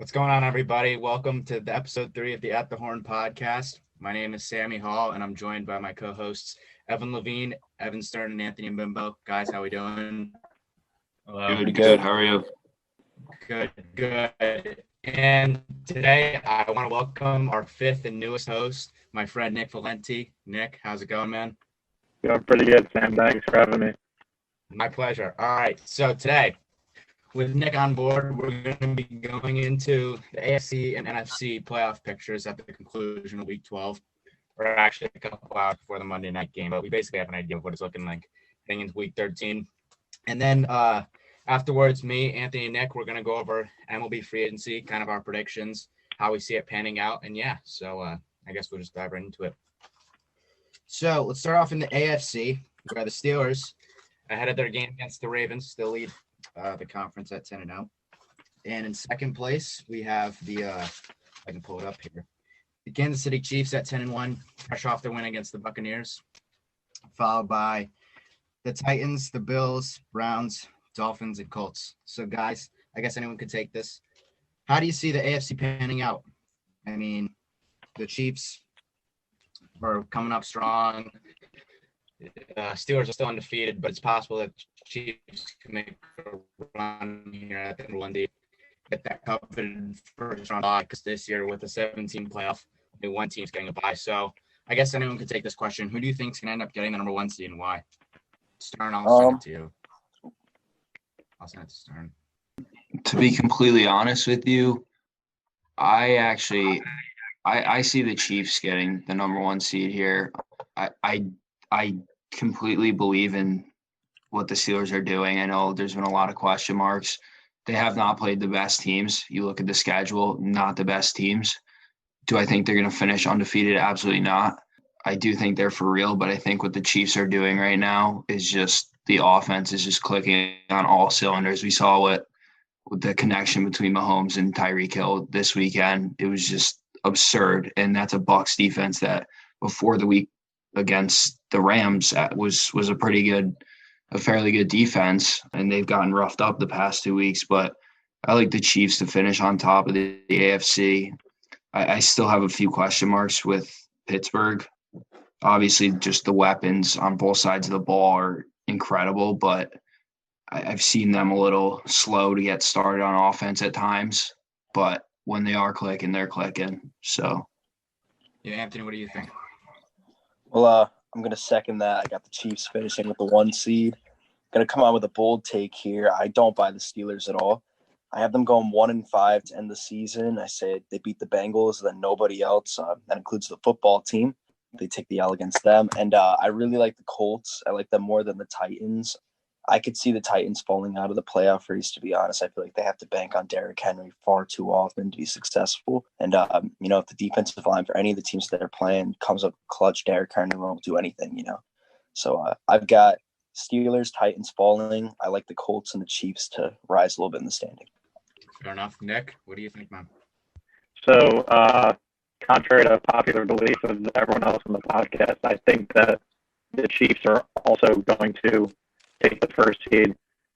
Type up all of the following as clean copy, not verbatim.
What's going on, everybody? Welcome to the episode 3 of the At the Horn podcast. My name is Sammy Hall, and I'm joined by my co-hosts Evan Levine, Evan Stern, and Anthony Bimbo. Guys, how we doing? Hello. Good. How are you? Good. And today I want to welcome our fifth and newest host, my friend Nick Valente. Nick, how's it going, man? Going pretty good, Sam. Thanks for having me. My pleasure. All right, so today, with Nick on board, we're going to be going into the AFC and NFC playoff pictures at the conclusion of Week 12, or actually a couple hours before the Monday night game. But we basically have an idea of what it's looking like heading into Week 13. And then afterwards, me, Anthony, and Nick, we're going to go over MLB free agency, kind of our predictions, how we see it panning out. And yeah, so I guess we'll just dive right into it. So let's start off in the AFC, where the Steelers, ahead of their game against the Ravens, still lead the conference at 10-0. And in second place, we have I can pull it up here, the Kansas City Chiefs at 10-1, fresh off their win against the Buccaneers, followed by the Titans, the Bills, Browns, Dolphins, and Colts. So, guys, I guess anyone could take this. How do you see the AFC panning out? I mean, the Chiefs are coming up strong. Steelers are still undefeated, but it's possible that Chiefs can make a run here at the one day, get that coveted first round bye, because this year with the 17 playoff, only one team's getting a bye. So I guess anyone could take this question. Who do you think is going to end up getting the number 1 seed and why? Stern, I'll send it to you. I'll send it to Stern. To be completely honest with you, I see the Chiefs getting the number 1 seed here. I completely believe in what the Steelers are doing. I know there's been a lot of question marks. They have not played the best teams. You look at the schedule, not the best teams. Do I think they're going to finish undefeated? Absolutely not. I do think they're for real, but I think what the Chiefs are doing right now is just the offense is just clicking on all cylinders. We saw what the connection between Mahomes and Tyreek Hill this weekend. It was just absurd, and that's a Bucs defense that before the week against the Rams was a fairly good defense, and they've gotten roughed up the past 2 weeks. But I like the Chiefs to finish on top of the AFC. I still have a few question marks with Pittsburgh. Obviously, just the weapons on both sides of the ball are incredible, but I've seen them a little slow to get started on offense at times. But when they are clicking, they're clicking. So, yeah, Anthony, what do you think? Well, I'm going to second that. I got the Chiefs finishing with the 1 seed. Going to come out with a bold take here. I don't buy the Steelers at all. I have them going 1-5 to end the season. I say they beat the Bengals, then nobody else. That includes the football team. They take the L against them. And I really like the Colts. I like them more than the Titans. I could see the Titans falling out of the playoff race, to be honest. I feel like they have to bank on Derrick Henry far too often to be successful. And, if the defensive line for any of the teams that are playing comes up clutch, Derrick Henry won't do anything, So I've got Steelers, Titans falling. I like the Colts and the Chiefs to rise a little bit in the standing. Fair enough. Nick, what do you think, man? So, contrary to popular belief of everyone else on the podcast, I think that the Chiefs are also going to take the first seed.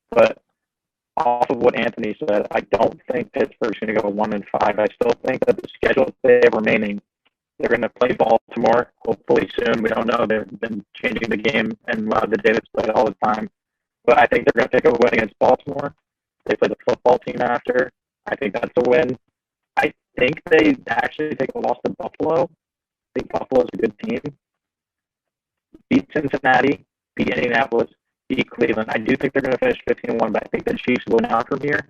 But off of what Anthony said, I don't think Pittsburgh's going to go 1-5. I still think that the schedule they have remaining, they're going to play Baltimore hopefully soon. We don't know. They've been changing the game and the Davis play all the time. But I think they're going to pick up a win against Baltimore. They play the football team after. I think that's a win. I think they actually take a loss to Buffalo. I think Buffalo's a good team. Beat Cincinnati, beat Indianapolis, beat Cleveland. I do think they're going to finish 15-1, but I think the Chiefs will not from here,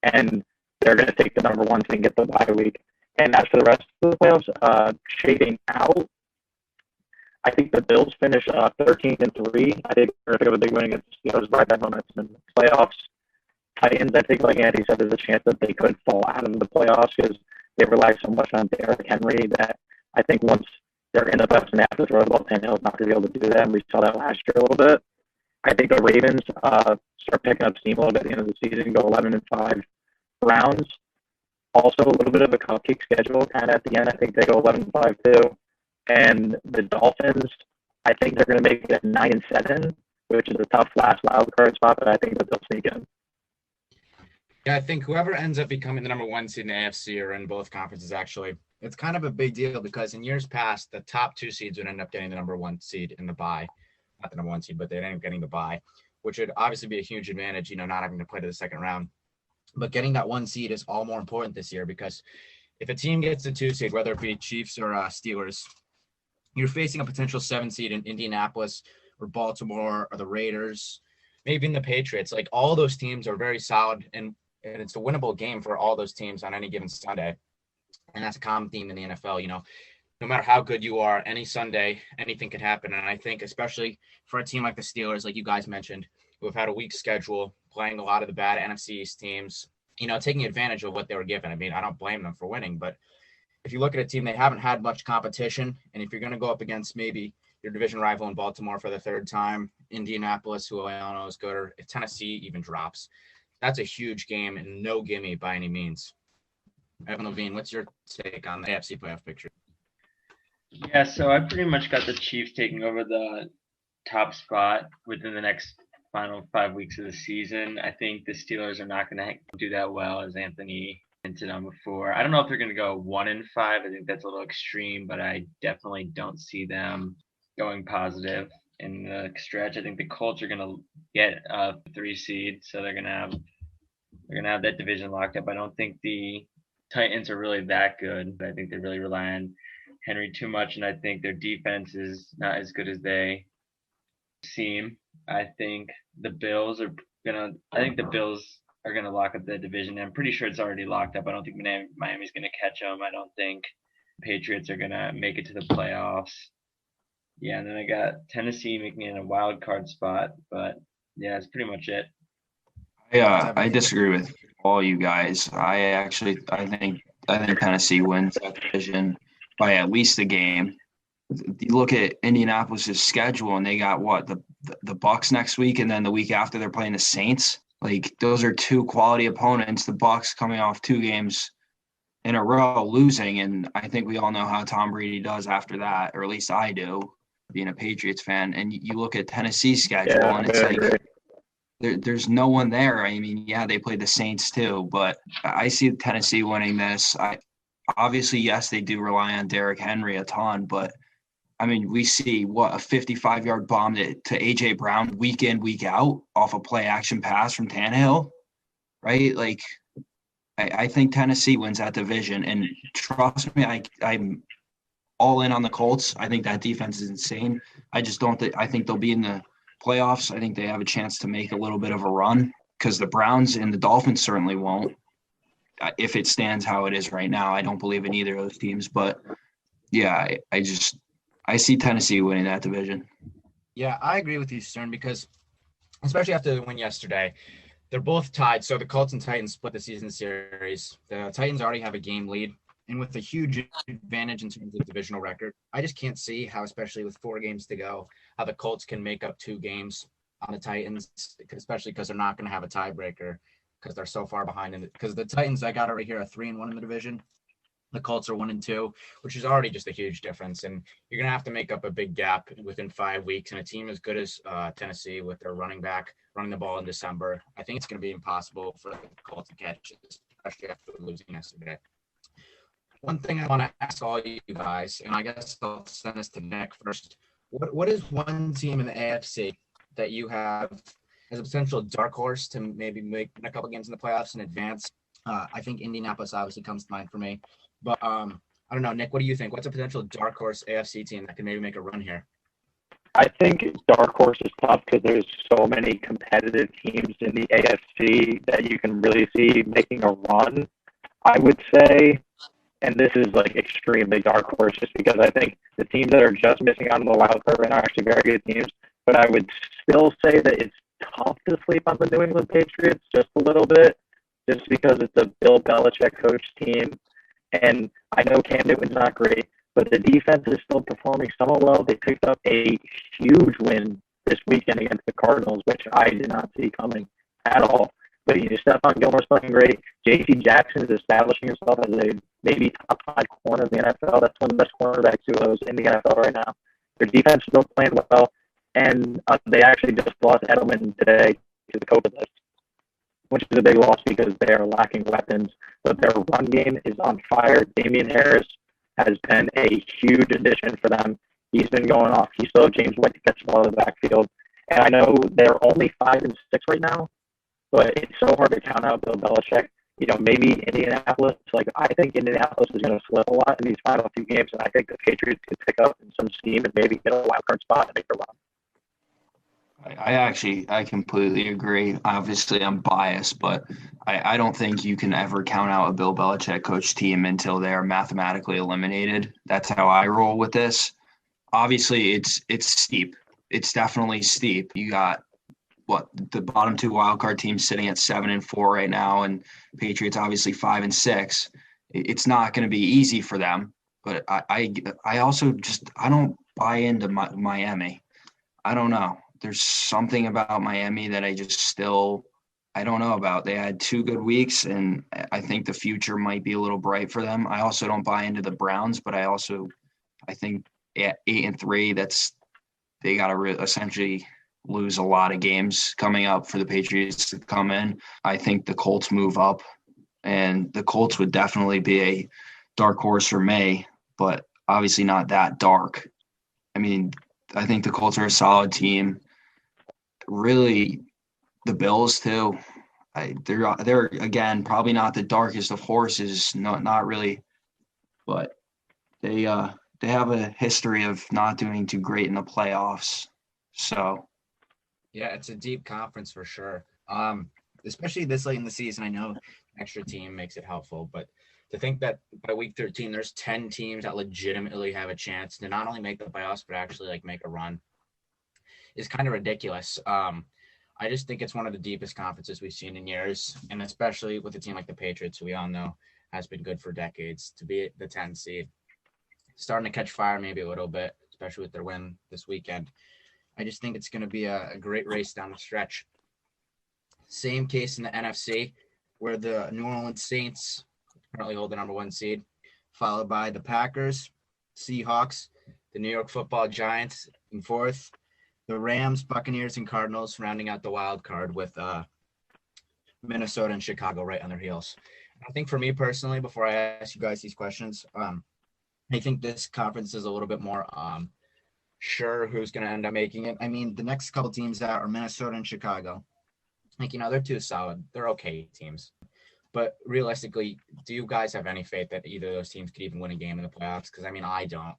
and they're going to take the number 1 seed and get the bye week. And as for the rest of the playoffs, shading out, I think the Bills finish 13-3. I think they're going to pick up a big win against the Steelers, ride that momentum in the playoffs. Titans, I think, like Andy said, there's a chance that they could fall out of the playoffs because they rely so much on Derrick Henry that I think once they're in the playoffs and they have to throw the ball, Tannehill's not going to be able to do that, and we saw that last year a little bit. I think the Ravens start picking up steam a little bit at the end of the season, go 11-5. Browns, also a little bit of a cupcake schedule kind of at the end. I think they go 11-5 too. And the Dolphins, I think they're going to make it 9-7, which is a tough last wild card spot, but I think that they'll sneak in. Yeah, I think whoever ends up becoming the number 1 seed in the AFC or in both conferences, actually, it's kind of a big deal because in years past, the top 2 seeds would end up getting the number 1 seed in the bye. Not the number 1 seed, but they'd end up getting the bye, which would obviously be a huge advantage, not having to play to the second round. But getting that 1 seed is all more important this year because if a team gets the 2 seed, whether it be Chiefs or Steelers, you're facing a potential 7 seed in Indianapolis or Baltimore or the Raiders, maybe even the Patriots. Like, all those teams are very solid, and it's a winnable game for all those teams on any given Sunday. And that's a common theme in the NFL. No matter how good you are, any Sunday, anything can happen. And I think especially for a team like the Steelers, like you guys mentioned, who have had a weak schedule, playing a lot of the bad NFC East teams, taking advantage of what they were given. I mean, I don't blame them for winning, but if you look at a team, they haven't had much competition. And if you're going to go up against maybe your division rival in Baltimore for the third time, Indianapolis, who I don't know is good, or if Tennessee even drops, that's a huge game and no gimme by any means. Evan Levine, what's your take on the AFC playoff picture? Yeah, so I pretty much got the Chiefs taking over the top spot within the next final 5 weeks of the season. I think the Steelers are not going to do that well, as Anthony hinted on before. I don't know if they're going to go 1-5. I think that's a little extreme, but I definitely don't see them going positive in the stretch. I think the Colts are going to get a 3 seed, so they're going to have that division locked up. I don't think the Titans are really that good, but I think they really rely on Henry too much, and I think their defense is not as good as they seem. I think the Bills are gonna lock up the division. I'm pretty sure it's already locked up. I don't think Miami's gonna catch them. I don't think Patriots are gonna make it to the playoffs. Yeah, and then I got Tennessee making it in a wild card spot, but yeah, that's pretty much it. Yeah, I disagree with all you guys. I think Tennessee wins that division by at least a game. You look at Indianapolis's schedule, and they got the Bucks next week, and then the week after they're playing the Saints. Like, those are 2 quality opponents. The Bucks coming off 2 games in a row losing, and I think we all know how Tom Brady does after that, or at least I do, being a Patriots fan. And you look at Tennessee's schedule, and it's like there's no one there. I mean, yeah, they played the Saints too, but I see Tennessee winning this. Obviously, yes, they do rely on Derrick Henry a ton, but I mean, we see a 55-yard bomb to A.J. Brown week in, week out off a play action pass from Tannehill, right? Like, I think Tennessee wins that division, and trust me, I'm all in on the Colts. I think that defense is insane. I just don't think – I think they'll be in the playoffs. I think they have a chance to make a little bit of a run because the Browns and the Dolphins certainly won't. If it stands how it is right now, I don't believe in either of those teams. But, yeah, I see Tennessee winning that division. Yeah, I agree with you, Stern, because especially after the win yesterday, they're both tied. So the Colts and Titans split the season series. The Titans already have a game lead, and with a huge advantage in terms of divisional record, I just can't see how, especially with 4 games to go, how the Colts can make up 2 games on the Titans, especially because they're not going to have a tiebreaker because they're so far behind. Because the Titans, I got it right here, are 3-1 in the division. The Colts are 1-2, which is already just a huge difference. And you're going to have to make up a big gap within 5 weeks. And a team as good as Tennessee with their running back running the ball in December, I think it's going to be impossible for the Colts to catch, especially after losing yesterday. One thing I want to ask all you guys, and I guess I'll send this to Nick first. What is one team in the AFC that you have as a potential dark horse to maybe make a couple games in the playoffs in advance? I think Indianapolis obviously comes to mind for me. But I don't know, Nick, what do you think? What's a potential dark horse AFC team that can maybe make a run here? I think dark horse is tough because there's so many competitive teams in the AFC that you can really see making a run. I would say, and this is like extremely dark horse just because I think the teams that are just missing out on the wild card right now are actually very good teams. But I would still say that it's tough to sleep on the New England Patriots just a little bit, just because it's a Bill Belichick coach team. And I know Cam Newton's not great, but the defense is still performing somewhat well. They picked up a huge win this weekend against the Cardinals, which I did not see coming at all. But Stephon Gilmore's playing great. J.C. Jackson is establishing himself as a maybe top 5 corner in the NFL. That's one of the best cornerbacks duos in the NFL right now. Their defense is still playing well, and they actually just lost Edelman today to the COVID list. which is a big loss because they are lacking weapons. But their run game is on fire. Damian Harris has been a huge addition for them. He's been going off. You still have James White to catch the ball in the backfield. And I know they're only 5-6 right now, but it's so hard to count out Bill Belichick. Maybe Indianapolis. I think Indianapolis is going to slip a lot in these final few games, and I think the Patriots could pick up in some steam and maybe get a wild card spot and make a run. I completely agree. Obviously, I'm biased, but I don't think you can ever count out a Bill Belichick coach team until they are mathematically eliminated. That's how I roll with this. Obviously, it's steep. It's definitely steep. You got the bottom 2 wildcard teams sitting at 7-4 right now, and Patriots obviously 5-6. It's not going to be easy for them, but I also I don't buy into Miami. I don't know. There's something about Miami that I don't know about. They had 2 good weeks, and I think the future might be a little bright for them. I also don't buy into the Browns, but I think at 8-3, they got to essentially lose a lot of games coming up for the Patriots to come in. I think the Colts move up, and the Colts would definitely be a dark horse for me, but obviously not that dark. I mean, I think the Colts are a solid team. Really, the Bills too. They're again probably not the darkest of horses, not really, but they have a history of not doing too great in the playoffs. So yeah, it's a deep conference for sure. Especially this late in the season. I know extra team makes it helpful, but to think that by week 13 there's 10 teams that legitimately have a chance to not only make the playoffs but actually make a run is kind of ridiculous. I just think it's one of the deepest conferences we've seen in years, and especially with a team like the Patriots, who we all know has been good for decades, to be the 10th seed. Starting to catch fire maybe a little bit, especially with their win this weekend. I just think it's going to be a great race down the stretch. Same case in the NFC, where the New Orleans Saints currently hold the number 1 seed, followed by the Packers, Seahawks, the New York Football Giants in 4th, the Rams, Buccaneers, and Cardinals rounding out the wild card with Minnesota and Chicago right on their heels. I think for me personally, before I ask you guys these questions, I think this conference is a little bit more sure who's going to end up making it. I mean, the next couple teams that are Minnesota and Chicago, they're too solid. They're okay teams. But realistically, do you guys have any faith that either of those teams could even win a game in the playoffs? Because, I don't.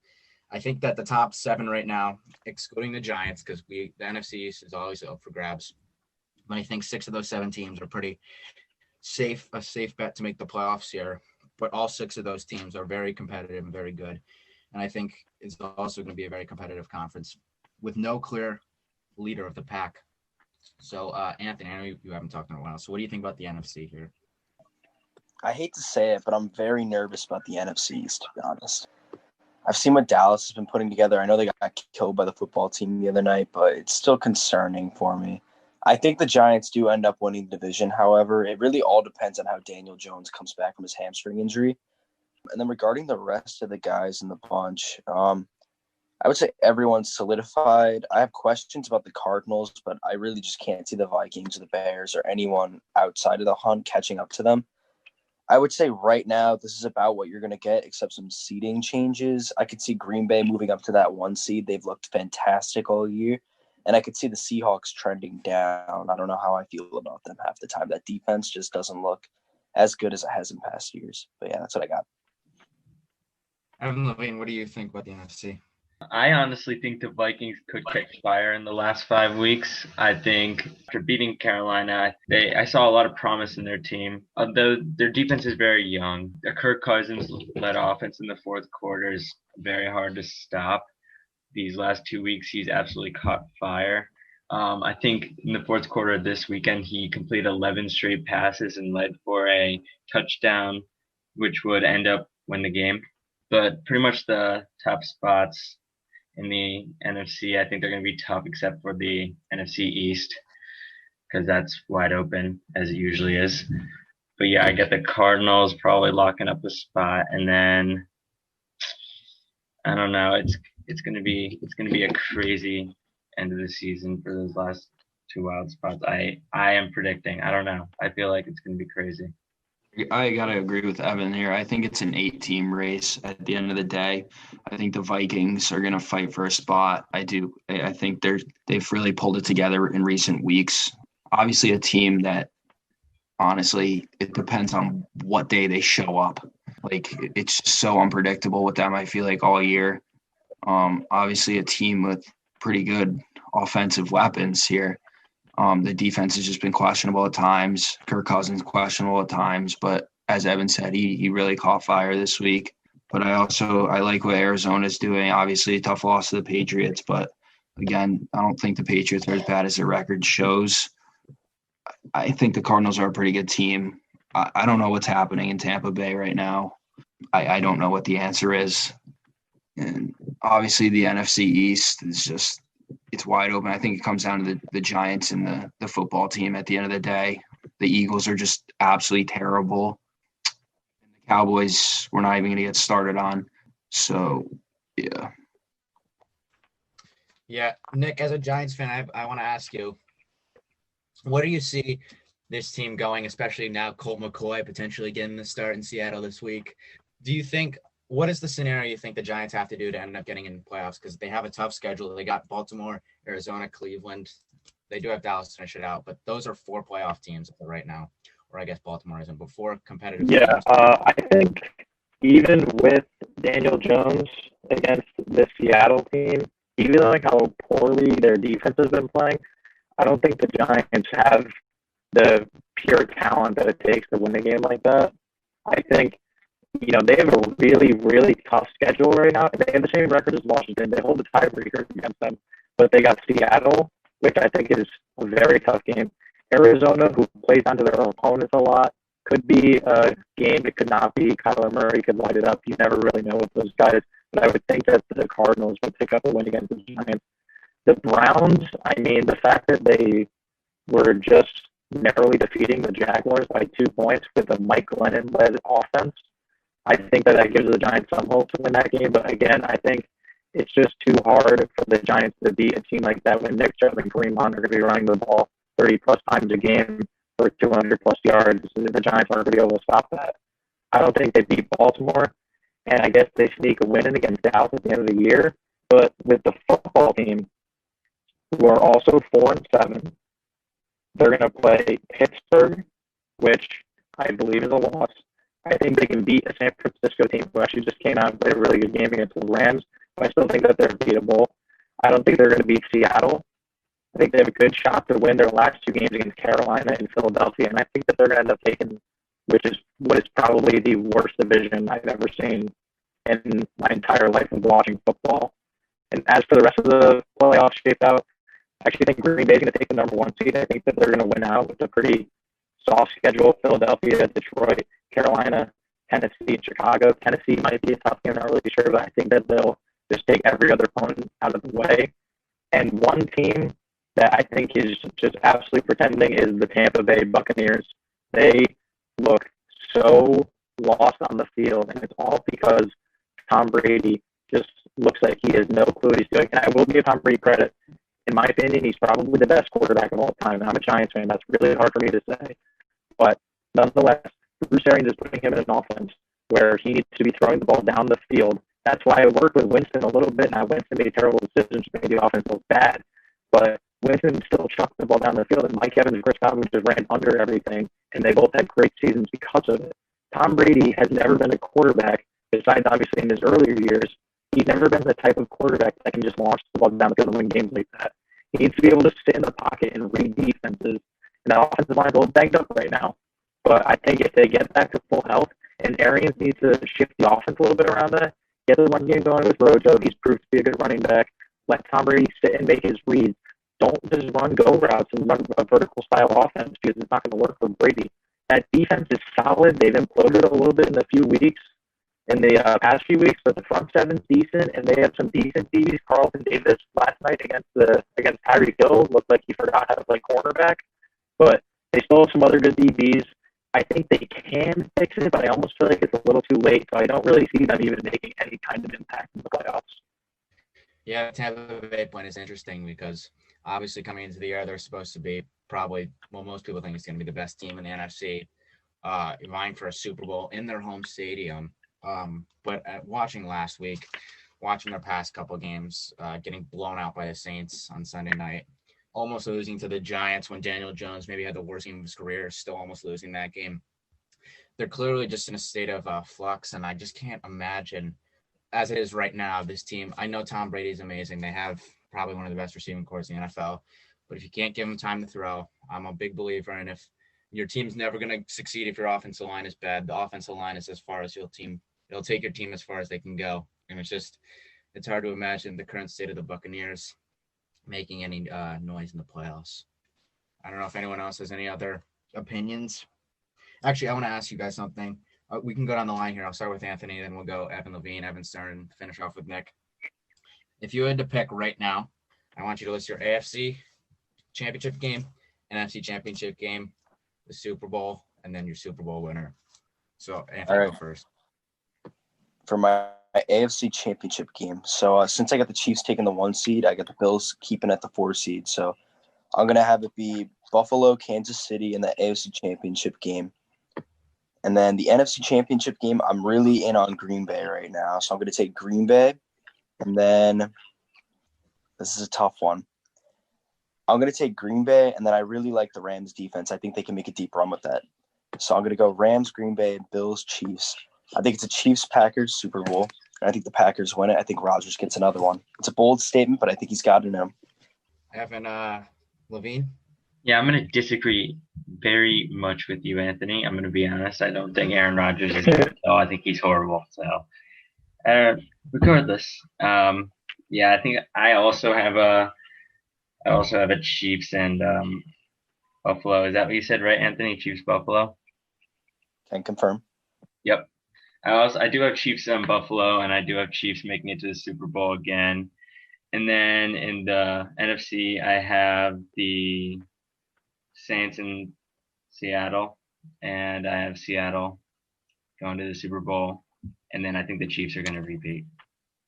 I think that the top 7 right now, excluding the Giants, because the NFC East is always up for grabs. But I think 6 of those 7 teams are pretty safe bet to make the playoffs here. But all 6 of those teams are very competitive and very good. And I think it's also going to be a very competitive conference with no clear leader of the pack. So, Anthony, I know you haven't talked in a while. So what do you think about the NFC here? I hate to say it, but I'm very nervous about the NFCs, to be honest. I've seen what Dallas has been putting together. I know they got killed by the football team the other night, but it's still concerning for me. I think the Giants do end up winning the division. However, it really all depends on how Daniel Jones comes back from his hamstring injury. And then regarding the rest of the guys in the bunch, I would say everyone's solidified. I have questions about the Cardinals, but I really just can't see the Vikings or the Bears or anyone outside of the hunt catching up to them. I would say right now this is about what you're going to get, except some seeding changes. I could see Green Bay moving up to that 1 seed. They've looked fantastic all year. And I could see the Seahawks trending down. I don't know how I feel about them half the time. That defense just doesn't look as good as it has in past years. But yeah, that's what I got. Evan Levine, what do you think about the NFC? I honestly think the Vikings could catch fire in the last 5 weeks. I think after beating Carolina, I saw a lot of promise in their team. Although their defense is very young, the Kirk Cousins-led offense in the fourth quarter is very hard to stop. These last 2 weeks, he's absolutely caught fire. I think in the fourth quarter of this weekend, he completed 11 straight passes and led for a touchdown, which would end up win the game. But pretty much the top spots in the NFC, I think they're going to be tough except for the NFC East because that's wide open as it usually is. But yeah, I get the Cardinals probably locking up the spot, and then I don't know. It's going to be a crazy end of the season for those last two wild spots. I am predicting. I don't know. I feel like it's going to be crazy. I gotta agree with Evan here. I think it's an 8-team race at the end of the day. I think the Vikings are gonna fight for a spot. I do. I think they've really pulled it together in recent weeks. Obviously, a team that honestly it depends on what day they show up. Like it's just so unpredictable with them. I feel like all year. Obviously, a team with pretty good offensive weapons here. The defense has just been questionable at times. Kirk Cousins questionable at times, but as Evan said, he really caught fire this week. But I like what Arizona's doing. Obviously, a tough loss to the Patriots, but again, I don't think the Patriots are as bad as their record shows. I think the Cardinals are a pretty good team. I don't know what's happening in Tampa Bay right now. I don't know what the answer is. And obviously, the NFC East is just it's wide open. I think it comes down to the Giants and the football team at the end of the day. The Eagles are just absolutely terrible. And the Cowboys, we're not even going to get started on. So, yeah. Yeah, Nick, as a Giants fan, I want to ask you, what do you see this team going, especially now Colt McCoy potentially getting the start in Seattle this week? What is the scenario you think the Giants have to do to end up getting in playoffs? Because they have a tough schedule. They got Baltimore, Arizona, Cleveland. They do have Dallas to finish it out, but those are 4 playoff teams right now. Or I guess Baltimore isn't, but 4 competitive Yeah, teams. I think even with Daniel Jones against the Seattle team, even like how poorly their defense has been playing, I don't think the Giants have the pure talent that it takes to win a game like that. I think they have a really, really tough schedule right now. They have the same record as Washington. They hold the tiebreaker against them, but they got Seattle, which I think is a very tough game. Arizona, who plays onto their opponents a lot, could be a game. It could not be. Kyler Murray could light it up. You never really know with those guys. But I would think that the Cardinals would pick up a win against the Giants. The Browns, I mean, the fact that they were just narrowly defeating the Jaguars by 2 points with a Mike Glennon-led offense, I think that gives the Giants some hope to win that game. But again, I think it's just too hard for the Giants to beat a team like that when Nick Chubb and Kareem Hunt are going to be running the ball 30-plus times a game for 200-plus yards. The Giants aren't going to be able to stop that. I don't think they beat Baltimore, and I guess they sneak a win in against Dallas at the end of the year. But with the football team, who are also 4-7, they're going to play Pittsburgh, which I believe is a loss. I think they can beat a San Francisco team who actually just came out and played a really good game against the Rams. But I still think that they're beatable. I don't think they're going to beat Seattle. I think they have a good shot to win their last 2 games against Carolina and Philadelphia. And I think that they're going to end up taking, which is what is probably the worst division I've ever seen in my entire life of watching football. And as for the rest of the playoffs shaped out, I actually think Green Bay is going to take the number 1 seed. I think that they're going to win out with a pretty soft schedule. Philadelphia, Detroit, Carolina, Tennessee, Chicago. Tennessee might be a tough game. I'm not really sure, but I think that they'll just take every other opponent out of the way. And one team that I think is just absolutely pretending is the Tampa Bay Buccaneers. They look so lost on the field, and it's all because Tom Brady just looks like he has no clue what he's doing. And I will give Tom Brady credit. In my opinion, he's probably the best quarterback of all time. And I'm a Giants fan. That's really hard for me to say. But nonetheless, Bruce Arians is putting him in an offense where he needs to be throwing the ball down the field. That's why I worked with Winston a little bit. Now, Winston made terrible decisions, made the offense look bad. But Winston still chucked the ball down the field. And Mike Evans and Chris Godwin just ran under everything. And they both had great seasons because of it. Tom Brady has never been a quarterback, besides obviously in his earlier years. He's never been the type of quarterback that can just launch the ball down the field and win games like that. He needs to be able to sit in the pocket and read defenses. And the offensive line is a little banged up right now. But I think if they get back to full health, and Arians needs to shift the offense a little bit around that, get the run game going with Rojo. He's proved to be a good running back. Let Tom Brady sit and make his reads. Don't just run go routes and run a vertical style offense because it's not going to work for Brady. That defense is solid. They've imploded a little bit in the past few weeks, but the front seven's decent, and they have some decent DBs. Carlton Davis last night against Tyreek Hill looked like he forgot how to play cornerback, but they still have some other good DBs. I think they can fix it, but I almost feel like it's a little too late, so I don't really see them even making any kind of impact in the playoffs. Yeah, Tampa Bay point is interesting because Obviously, coming into the year, they're supposed to be probably, well, most people think it's going to be the best team in the NFC, vying for a Super Bowl in their home stadium. But watching last week, watching their past couple games, getting blown out by the Saints on Sunday night, almost losing to the Giants when Daniel Jones maybe had the worst game of his career, still almost losing that game. They're clearly just in a state of flux, and I just can't imagine, as it is right now, this team. I know Tom Brady's amazing. They have probably one of the best receiving corps in the NFL. But if you can't give them time to throw, I'm a big believer in if your team's never going to succeed if your offensive line is bad. The offensive line is as far as your team. It'll take your team as far as they can go. And it's hard to imagine the current state of the Buccaneers making any noise in the playoffs. I don't know if anyone else has any other opinions. Actually, I want to ask you guys something. We can go down the line here. I'll start with Anthony, then we'll go Evan Levine, Evan Stern, finish off with Nick. If you had to pick right now, I want you to list your AFC championship game, NFC championship game, the Super Bowl, and then your Super Bowl winner. So, Anthony, go first. For my AFC championship game, so since I got the Chiefs taking the 1 seed, I got the Bills keeping at the 4 seed. So I'm going to have it be Buffalo, Kansas City in the AFC championship game. And then the NFC championship game, I'm really in on Green Bay right now. So I'm going to take Green Bay. And then this is a tough one. I'm going to take Green Bay, and then I really like the Rams defense. I think they can make a deep run with that. So I'm going to go Rams, Green Bay, Bills, Chiefs. I think it's a Chiefs-Packers Super Bowl. And I think the Packers win it. I think Rodgers gets another one. It's a bold statement, but I think he's got it in him. Evan Levine? Yeah, I'm going to disagree very much with you, Anthony. I'm going to be honest. I don't think Aaron Rodgers is good. So I think he's horrible. So regardless, yeah, I think I also have a Chiefs and Buffalo. Is that what you said, right, Anthony? Chiefs, Buffalo? Can confirm. Yep. I do have Chiefs and Buffalo, and I do have Chiefs making it to the Super Bowl again. And then in the NFC, I have the Saints in Seattle, and I have Seattle going to the Super Bowl. And then I think the Chiefs are going to repeat.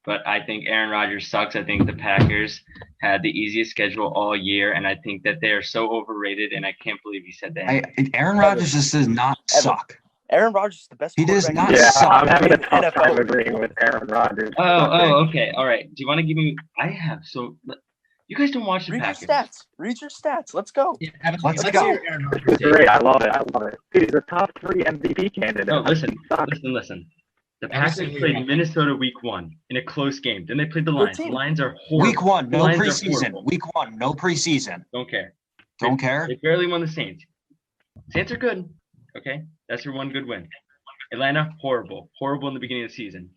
But I think Aaron Rodgers sucks. I think the Packers had the easiest schedule all year, and I think that they are so overrated, and I can't believe you said that. Aaron Rodgers just does not suck. Aaron Rodgers is the best. He does not Yeah, suck. I'm having a tough time agreeing with Aaron Rodgers. Oh, okay. All right. Do you want to give me – you guys don't watch the Packers. Read your stats. Let's go. Yeah, Evan, Let's let's go. hear Aaron Rodgers. It's great. I love it. Dude, he's a top 3 MVP candidate. No, listen. The Packers played Minnesota week 1 in a close game. Then they played the Lions. The Lions are horrible. Week 1, no preseason. Week 1, no preseason. Don't care. Don't care? They barely won the Saints. Saints are good. Okay? That's their one good win. Atlanta, horrible. Horrible in the beginning of the season.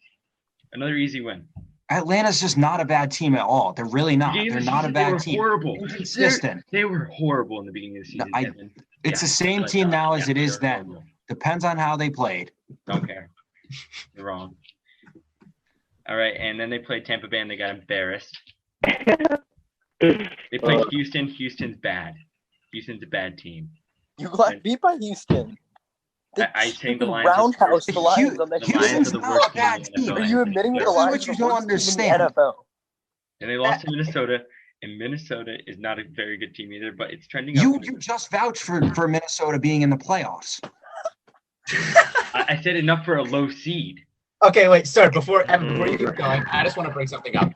Another easy win. Atlanta's just not a bad team at all. They're really not. They're not a bad team. Horrible. Inconsistent. They were horrible in the beginning of the season. It's the same team now as it is then. Horrible. Depends on how they played. Don't care. You're wrong. All right, and then they played Tampa Bay and they got embarrassed. They played Houston. Houston's bad. Houston's a bad team. You got beat by Houston. I think the Lions roundhouse the Lions on the Houston's not a bad team. Are you admitting that the Lions what you don't understand? NFL? And they lost to Minnesota, and Minnesota is not a very good team either, but it's trending up. You just vouched for Minnesota being in the playoffs. I said enough for a low seed. Okay, wait, sir, before you keep going, I just want to bring something up.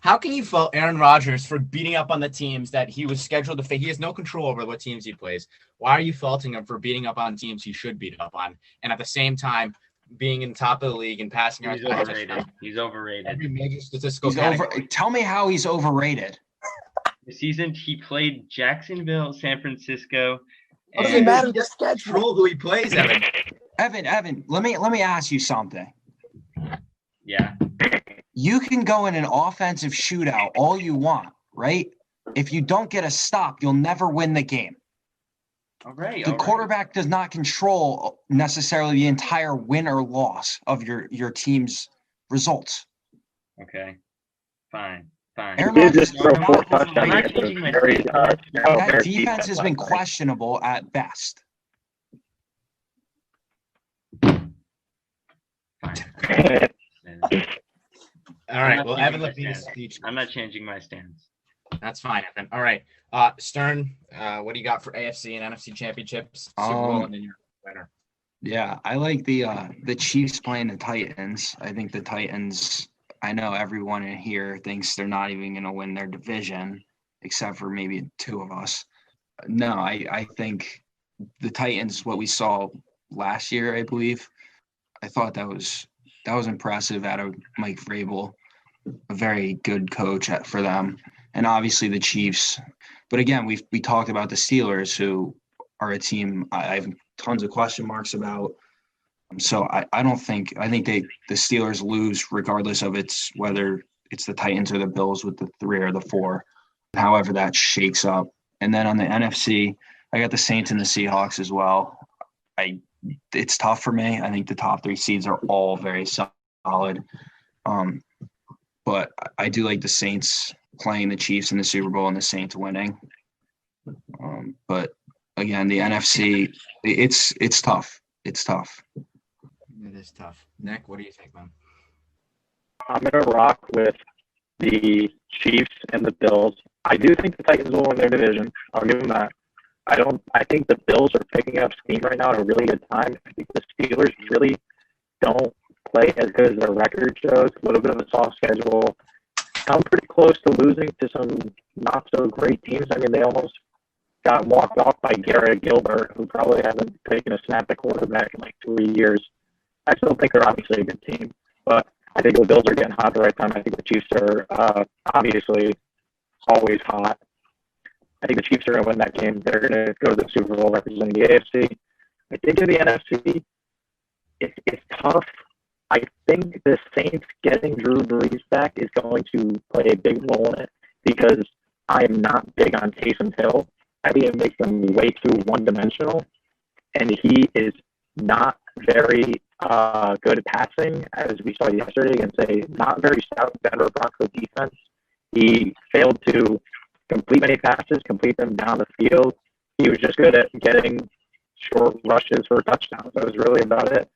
How can you fault Aaron Rodgers for beating up on the teams that he was scheduled to face? He has no control over what teams he plays. Why are you faulting him for beating up on teams he should beat up on? And at the same time, being in the top of the league and passing yards. He's overrated. Every major statistical category. Tell me how he's overrated. The season he played Jacksonville, San Francisco. What does it matter? The schedule. Who he plays, Evan. Evan, let me ask you something. Yeah. You can go in an offensive shootout all you want, right? If you don't get a stop, you'll never win the game. All right. The quarterback does not control necessarily the entire win or loss of your team's results. Okay. Fine. Aaron Rodgers, that defense has been questionable at best. All right. Well, Evan Levine's speech. I'm not changing my stance. That's fine, Evan. All right. Stern, what do you got for AFC and NFC championships, Super Bowl, and then your winner? Yeah, I like the Chiefs playing the Titans. I think the Titans, I know everyone in here thinks they're not even going to win their division, except for maybe two of us. No, I think the Titans, what we saw last year, I believe, I thought that was impressive out of Mike Vrabel, a very good coach for them, and obviously the Chiefs. But again, we talked about the Steelers, who are a team I have tons of question marks about. So I don't think I think the Steelers lose regardless of whether it's the Titans or the Bills with the 3 or the 4, however that shakes up. And then on the NFC, I got the Saints and the Seahawks as well. It's tough for me. I think the top 3 seeds are all very solid. But I do like the Saints playing the Chiefs in the Super Bowl and the Saints winning. But again, the NFC, it's tough. It's tough. It is tough. Nick, what do you think, man? I'm going to rock with the Chiefs and the Bills. I do think the Titans will win their division. I'll give them that. I think the Bills are picking up steam right now at a really good time. I think the Steelers really don't play as good as their record shows. A little bit of a soft schedule. I'm pretty close to losing to some not so great teams. I mean, they almost got walked off by Garrett Gilbert, who probably hasn't taken a snap at quarterback in like 3 years. I still think they're obviously a good team, but I think the Bills are getting hot at the right time. I think the Chiefs are obviously always hot. I think the Chiefs are going to win that game. They're going to go to the Super Bowl representing the AFC. I think in the NFC, it's tough. I think the Saints getting Drew Brees back is going to play a big role in it because I am not big on Taysom Hill. I think it makes them way too one-dimensional, and he is not very good at passing, as we saw yesterday against a not very stout Denver Broncos defense. He failed to complete many passes, complete them down the field. He was just good at getting short rushes for touchdowns. That was really about it.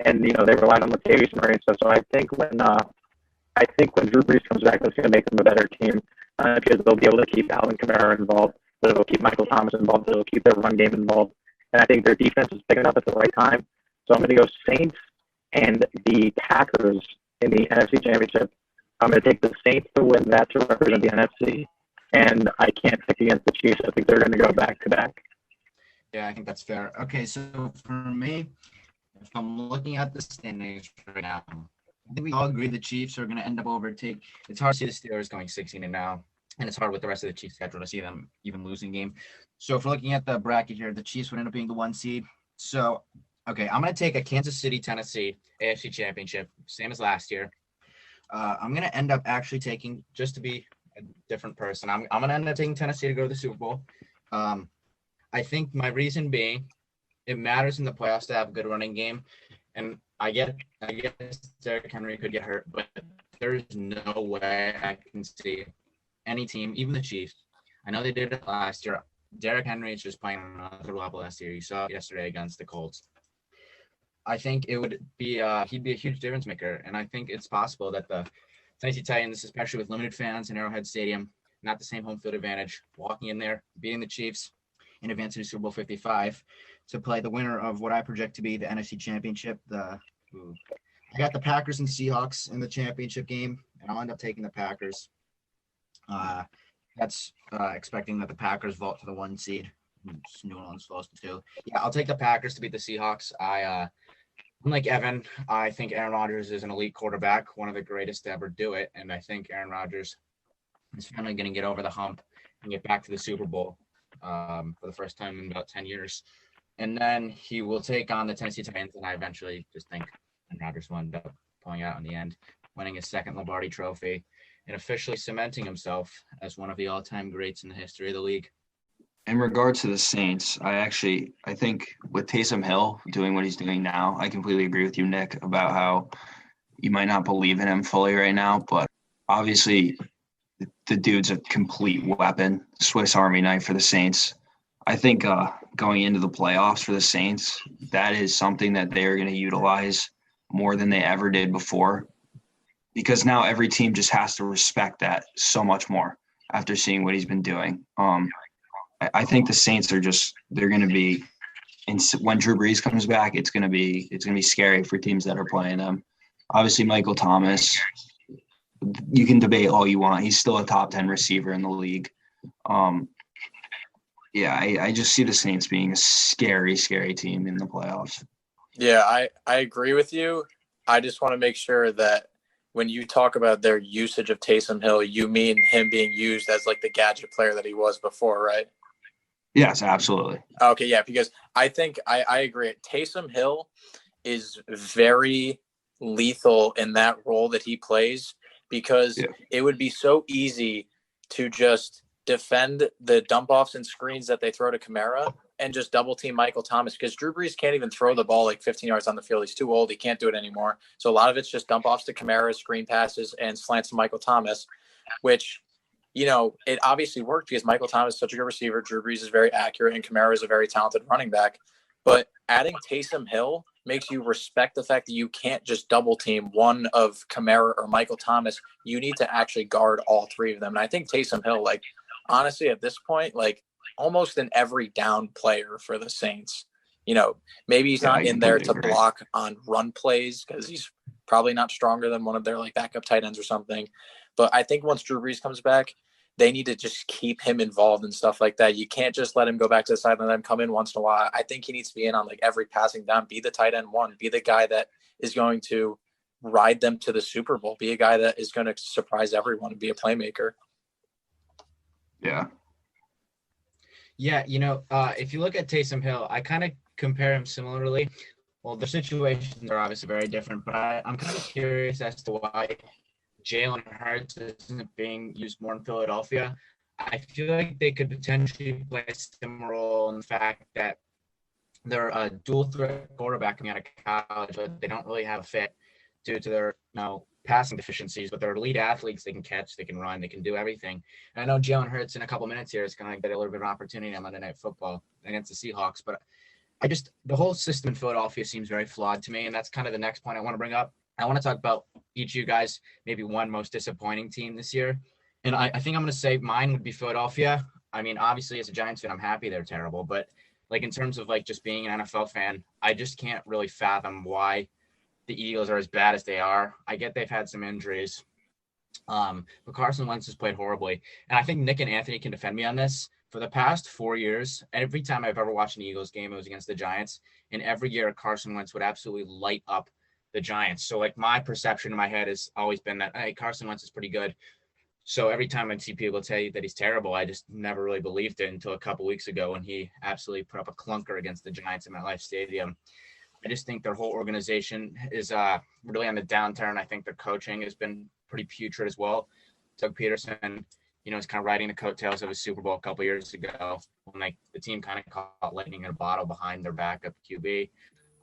And they relied on Latavius Murray and stuff. So I think when Drew Brees comes back, that's going to make them a better team because they'll be able to keep Alvin Kamara involved. They'll keep Michael Thomas involved. They'll keep their run game involved. And I think their defense is picking up at the right time. So I'm going to go Saints and the Packers in the NFC Championship. I'm going to take the Saints to win that to represent the NFC. And I can't pick against the Chiefs. I think they're going to go back-to-back. Yeah, I think that's fair. Okay, so for me, if I'm looking at the standings right now, I think we all agree the Chiefs are going to end up overtake. It's hard to see the Steelers going 16-0, and it's hard with the rest of the Chiefs' schedule to see them even losing game. So if we're looking at the bracket here, the Chiefs would end up being the 1 seed. So, okay, I'm going to take a Kansas City, Tennessee AFC Championship, same as last year. I'm going to end up actually taking, just to be a different person, I'm going to end up taking Tennessee to go to the Super Bowl. I think my reason being, it matters in the playoffs to have a good running game. And I guess Derrick Henry could get hurt, but there's no way I can see any team, even the Chiefs. I know they did it last year. Derrick Henry is just playing on another level last year. You saw it yesterday against the Colts. I think it would be he'd be a huge difference maker, and I think it's possible that the Tennessee Titans, especially with limited fans in Arrowhead Stadium, not the same home field advantage, walking in there, beating the Chiefs, and advancing to Super Bowl 55 to play the winner of what I project to be the NFC Championship. I got the Packers and Seahawks in the championship game, and I'll end up taking the Packers. That's expecting that the Packers vault to the 1 seed. New Orleans lost to 2. Yeah, I'll take the Packers to beat the Seahawks. Unlike Evan, I think Aaron Rodgers is an elite quarterback, one of the greatest to ever do it, and I think Aaron Rodgers is finally going to get over the hump and get back to the Super Bowl for the first time in about 10 years. And then he will take on the Tennessee Titans, and I eventually just think Aaron Rodgers will end up pulling out in the end, winning his 2nd Lombardi trophy, and officially cementing himself as one of the all-time greats in the history of the league. In regards to the Saints, I think with Taysom Hill doing what he's doing now, I completely agree with you, Nick, about how you might not believe in him fully right now, but obviously the dude's a complete weapon, Swiss Army knife for the Saints. I think going into the playoffs for the Saints, that is something that they are going to utilize more than they ever did before, because now every team just has to respect that so much more. after seeing what he's been doing. I think the Saints are they're going to be, and when Drew Brees comes back, it's going to be scary for teams that are playing them. Obviously, Michael Thomas, you can debate all you want. He's still a top 10 receiver in the league. I just see the Saints being a scary, scary team in the playoffs. Yeah, I agree with you. I just want to make sure that when you talk about their usage of Taysom Hill, you mean him being used as like the gadget player that he was before, right? Yes, absolutely. Okay, yeah, because I think I agree. Taysom Hill is very lethal in that role that he plays because it would be so easy to just defend the dump offs and screens that they throw to Kamara and just double team Michael Thomas because Drew Brees can't even throw the ball like 15 yards on the field. He's too old. He can't do it anymore. So a lot of it's just dump offs to Kamara, screen passes, and slants to Michael Thomas, which, you know, it obviously worked because Michael Thomas is such a good receiver. Drew Brees is very accurate and Kamara is a very talented running back. But adding Taysom Hill makes you respect the fact that you can't just double team one of Kamara or Michael Thomas. You need to actually guard all three of them. And I think Taysom Hill, like, honestly, at this point, like almost an every down player for the Saints. You know, maybe he's not in there to block on run plays because he's probably not stronger than one of their like backup tight ends or something. But I think once Drew Brees comes back, they need to just keep him involved and stuff like that. You can't just let him go back to the side and let him come in once in a while. I think he needs to be in on like every passing down, be the tight end one, be the guy that is going to ride them to the Super Bowl, be a guy that is going to surprise everyone and be a playmaker. Yeah. Yeah, you know, if you look at Taysom Hill, I kind of compare him similarly. Well, the situations are obviously very different, but I'm kind of curious as to why Jalen Hurts isn't being used more in Philadelphia. I feel like they could potentially play a similar role in the fact that they're a dual threat quarterback coming out of college, but they don't really have a fit due to their, passing deficiencies, but they're elite athletes. They can catch, they can run, they can do everything. And I know Jalen Hurts in a couple minutes here is going to get a little bit of an opportunity on Monday Night Football against the Seahawks, but the whole system in Philadelphia seems very flawed to me, and that's kind of the next point I want to bring up. I want to talk about each of you guys, maybe one most disappointing team this year. And I think I'm going to say mine would be Philadelphia. I mean, obviously, as a Giants fan, I'm happy they're terrible. But, like, in terms of, like, just being an NFL fan, I just can't really fathom why the Eagles are as bad as they are. I get they've had some injuries. But Carson Wentz has played horribly. And I think Nick and Anthony can defend me on this. For the past 4 years, every time I've ever watched an Eagles game, it was against the Giants. And every year, Carson Wentz would absolutely light up the Giants. So, like, my perception in my head has always been that, hey, Carson Wentz is pretty good. So every time I see people tell you that he's terrible, I just never really believed it until a couple weeks ago when he absolutely put up a clunker against the Giants in MetLife Stadium. I just think their whole organization is really on the downturn. I think their coaching has been pretty putrid as well. Doug Peterson, is kind of riding the coattails of his Super Bowl a couple years ago when the team kind of caught lightning in a bottle behind their backup QB.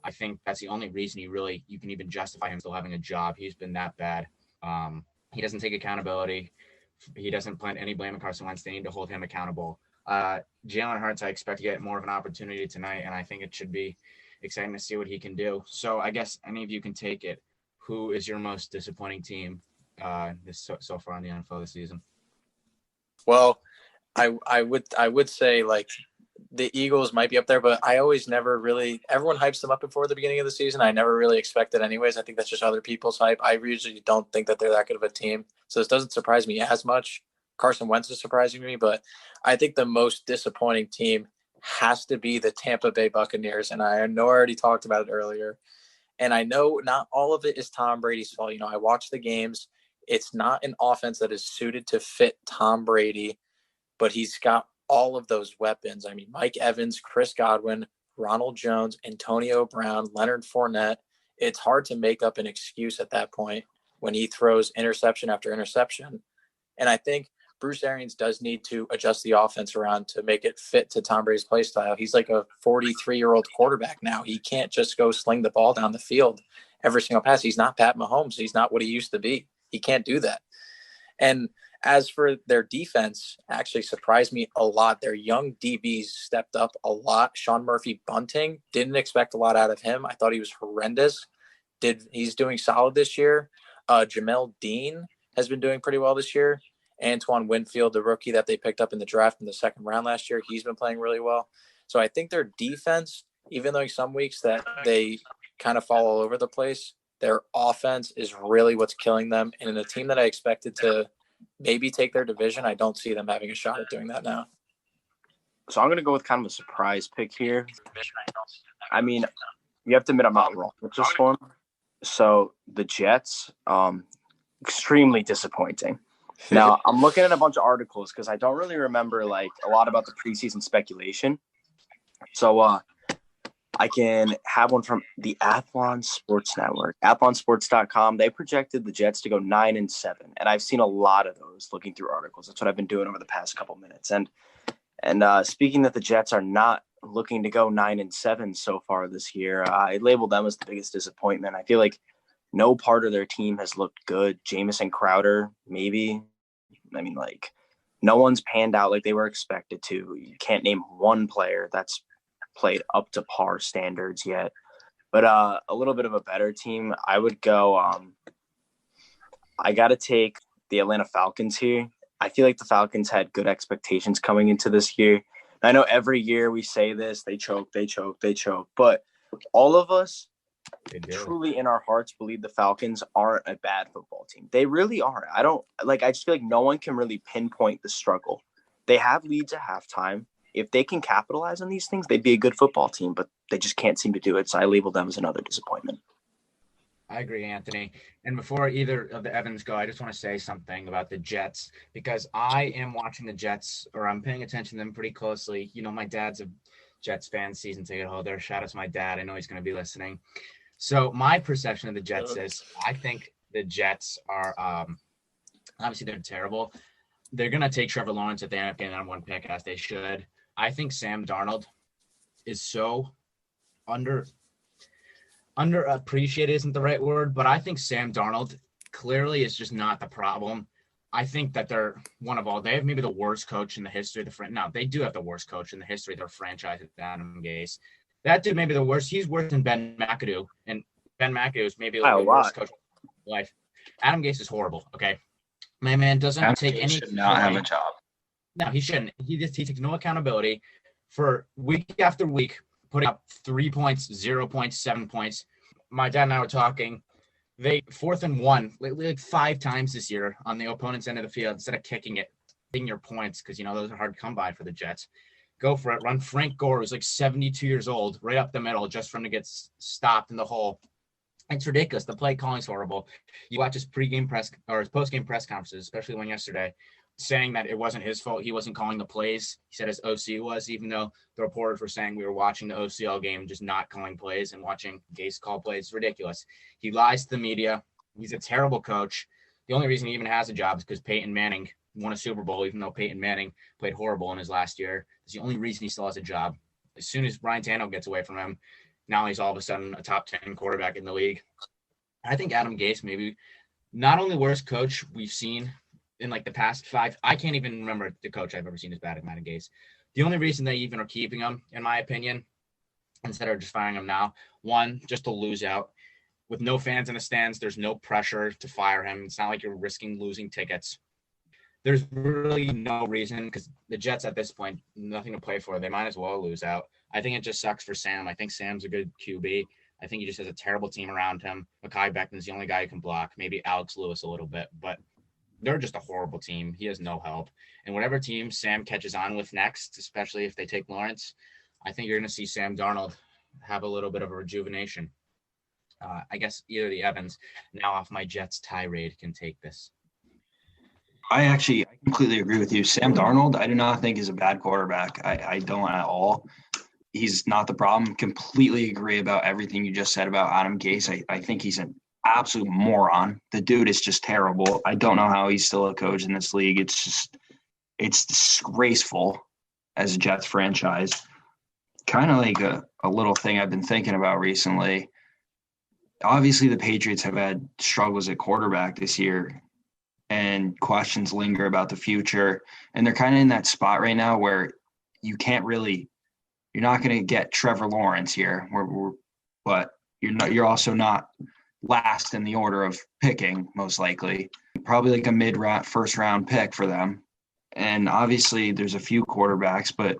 I think that's the only reason you can even justify him still having a job. He's been that bad. He doesn't take accountability. He doesn't plant any blame on Carson Wentz. They need to hold him accountable. Jalen Hurts, I expect to get more of an opportunity tonight, and I think it should be exciting to see what he can do. So I guess any of you can take it. Who is your most disappointing team so far in the NFL this season? Well, I would say like the Eagles might be up there, but I always never really – everyone hypes them up before the beginning of the season. I never really expect it anyways. I think that's just other people's hype. I usually don't think that they're that good of a team. So this doesn't surprise me as much. Carson Wentz is surprising me, but I think the most disappointing team has to be the Tampa Bay Buccaneers, and I know I already talked about it earlier. And I know not all of it is Tom Brady's fault. I watch the games. It's not an offense that is suited to fit Tom Brady, but he's got all of those weapons. I mean, Mike Evans, Chris Godwin, Ronald Jones, Antonio Brown, Leonard Fournette. It's hard to make up an excuse at that point when he throws interception after interception. And I think Bruce Arians does need to adjust the offense around to make it fit to Tom Brady's play style. He's like a 43-year-old quarterback now. He can't just go sling the ball down the field every single pass. He's not Pat Mahomes. He's not what he used to be. He can't do that. And as for their defense, actually surprised me a lot. Their young DBs stepped up a lot. Sean Murphy-Bunting, didn't expect a lot out of him. I thought he was horrendous. He's doing solid this year. Jamel Dean has been doing pretty well this year. Antoine Winfield, the rookie that they picked up in the draft in the second round last year, he's been playing really well. So I think their defense, even though some weeks that they kind of fall all over the place, their offense is really what's killing them. And in a team that I expected to maybe take their division, I don't see them having a shot at doing that now. So I'm going to go with kind of a surprise pick here. I mean, you have to admit I'm not wrong with this one. So the Jets, extremely disappointing. Now, I'm looking at a bunch of articles because I don't really remember like a lot about the preseason speculation. So I can have one from the Athlon Sports Network, athlonsports.com. They projected the Jets to go 9-7, and I've seen a lot of those looking through articles. That's what I've been doing over the past couple minutes. And speaking that the Jets are not looking to go 9-7 so far this year, I labeled them as the biggest disappointment. I feel like no part of their team has looked good. Jamison Crowder, maybe. I mean, like, no one's panned out like they were expected to. You can't name one player that's played up to par standards yet. But a little bit of a better team, I would go I got to take the Atlanta Falcons here. I feel like the Falcons had good expectations coming into this year. I know every year we say this, they choke. But all of us truly in our hearts believe the Falcons aren't a bad football team. They really aren't. I just feel like no one can really pinpoint the struggle. They have leads at halftime. If they can capitalize on these things, they'd be a good football team, but they just can't seem to do it. So I label them as another disappointment. I agree, Anthony. And before either of the Evans go, I just want to say something about the Jets because I am watching the Jets, or I'm paying attention to them pretty closely. You know, my dad's a Jets fan, season ticket holder. Shout out to my dad. I know he's going to be listening. So my perception of the Jets is I think the Jets are obviously they're terrible. They're going to take Trevor Lawrence if they end up getting on one pick, as they should. I think Sam Darnold is so underappreciated isn't the right word, but I think Sam Darnold clearly is just not the problem. I think that they're they have maybe the worst coach in the history of the no, they do have the worst coach in the history of their franchise, Adam Gase. That dude may be the worst. He's worse than Ben McAdoo, and Ben McAdoo is maybe the worst coach of life. Adam Gase is horrible. Okay, my man doesn't take any. Should not have a job. No, he shouldn't. He takes no accountability for week after week, putting up 3 points, 0 points, 7 points. My dad and I were talking. They 4th and 1 like 5 times this year on the opponent's end of the field instead of kicking your points because those are hard to come by for the Jets. Go for it. Run Frank Gore, who's like 72 years old, right up the middle just for him to get stopped in the hole. It's ridiculous. The play calling's horrible. You watch his pregame press or his postgame press conferences, especially one yesterday, saying that it wasn't his fault. He wasn't calling the plays. He said his OC was, even though the reporters were saying we were watching the OCL game, just not calling plays and watching Gase call plays. It's ridiculous. He lies to the media. He's a terrible coach. The only reason he even has a job is because Peyton Manning won a Super Bowl, even though Peyton Manning played horrible in his last year. It's the only reason he still has a job. As soon as Ryan Tannehill gets away from him, now he's all of a sudden a top 10 quarterback in the league. I think Adam Gase maybe not only worst coach we've seen in like the past 5. I can't even remember the coach I've ever seen as bad as Adam Gase. The only reason they even are keeping him, in my opinion, instead of just firing him now, one, just to lose out. With no fans in the stands, there's no pressure to fire him. It's not like you're risking losing tickets. There's really no reason because the Jets at this point, nothing to play for. They might as well lose out. I think it just sucks for Sam. I think Sam's a good QB. I think he just has a terrible team around him. Mekhi Becton's the only guy who can block. Maybe Alex Lewis a little bit, but they're just a horrible team. He has no help. And whatever team Sam catches on with next, especially if they take Lawrence, I think you're going to see Sam Darnold have a little bit of a rejuvenation. I guess either the Evans, now off my Jets tirade, can take this. I completely agree with you. Sam Darnold, I do not think is a bad quarterback. I don't at all. He's not the problem. Completely agree about everything you just said about Adam Gase. I think he's an absolute moron. The dude is just terrible. I don't know how he's still a coach in this league. It's disgraceful as a Jets franchise. Kind of like a little thing I've been thinking about recently. Obviously, the Patriots have had struggles at quarterback this year, and questions linger about the future. And they're kind of in that spot right now where you're not going to get Trevor Lawrence here, but you're also not last in the order of picking, most likely. Probably like a mid-round, first-round pick for them. And obviously there's a few quarterbacks, but